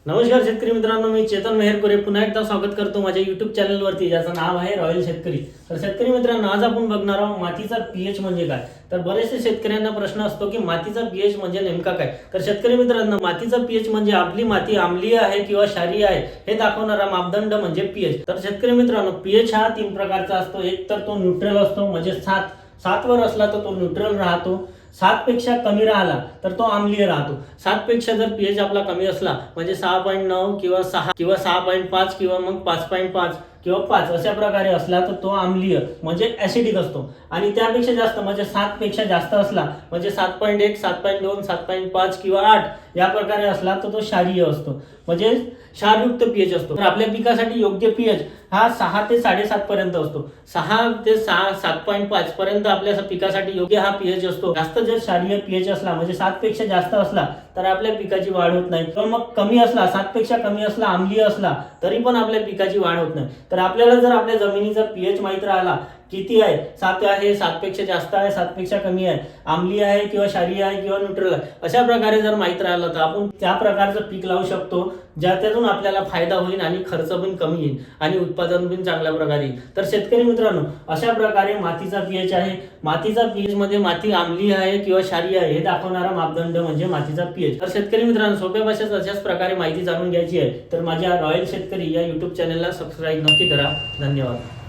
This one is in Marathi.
नमस्कार शेतकरी मित्रांनो, मी चेतन मेहरपुरे पुन्हा एकदा स्वागत करतो माझ्या युट्यूब चॅनलवरती, ज्याचं नाव आहे रॉयल शेतकरी। तर शेतकरी मित्रांनो, आज आपण बघणार आहोत मातीचा पीएच म्हणजे काय। तर बरेचसे शेतकऱ्यांना प्रश्न असतो की मातीचा पीएच म्हणजे नेमका काय। तर शेतकरी मित्रांनो, मातीचा पीएच म्हणजे आपली माती आम्लीय आहे किंवा क्षारीय आहे हे दाखवणारा मापदंड म्हणजे पीएच। तर शेतकरी मित्रांनो, पीएच हा 3 प्रकारचा असतो। एक तर तो न्यूट्रल असतो, म्हणजे 7 वर असला तर तो न्यूट्रल राहतो। 7 पेक्षा कमी राहिला तर तो आम्लीय राहतो। 7 पेक्षा जर पीएच आपला कमी असला म्हणजे 6.9 किंवा 6 किंवा 6.5 किंवा मग 5.5 किंवा 5 अशा प्रकारे असला तर तो आम्लीय म्हणजे ऍसिडिक असतो। आणि त्यापेक्षा जास्त म्हणजे 7 पेक्षा जास्त असला म्हणजे 7.1 7.2 7.5 किंवा 8 या प्रकारे असला तर तो क्षारीय असतो, म्हणजे क्षारयुक्त पीएच असतो। तर आपल्या पिकासाठी योग्य पीएच हा 6 ते 7.5 पर्यंत असतो। 6 ते 7.5 पर्यंत आपल्या पिकासाठी योग्य हा पीएच असतो। जास्त जर क्षारीय पीएच असला म्हणजे 7 पेक्षा जास्त असला तर आपल्या पिकाची वाढ होत नाही, किंवा मग कमी असला 7 पेक्षा कमी असला आम्लीय असला तरी पण आपल्या पिकाची वाढ होत नाही। तर आपल्याला जर आपल्या जमिनीचा पीएच माहित राहिला किती आहे, 7 आहे, 7 पेक्षा जास्त आहे, 7 पेक्षा कमी आहे, आम्लीय आहे किंवा क्षारीय आहे किंवा न्यूट्रल आहे, अशा प्रकारे जर माहित राहिलं तर आपण त्या प्रकारचं पीक लावू शकतो, ज्यातून आपल्याला फायदा होईल आणि खर्च पण कमी येईल आणि उत्पादन पण चांगल्या प्रकारे येईल। तर शेतकरी मित्रांनो, अशा प्रकारे मातीचा पीएच आहे। मातीचा पीएच मध्ये माती आम्लीय आहे किंवा क्षारीय आहे हे दाखवणारा मापदंड म्हणजे मातीचा पीएच। तर शेतकरी मित्रांनो, सोप्या भाषेत अशाच प्रकारे माहिती जाणून घ्यायची आहे तर माझ्या रॉयल शेतकरी या युट्यूब चॅनलला सबस्क्राईब नक्की करा। धन्यवाद।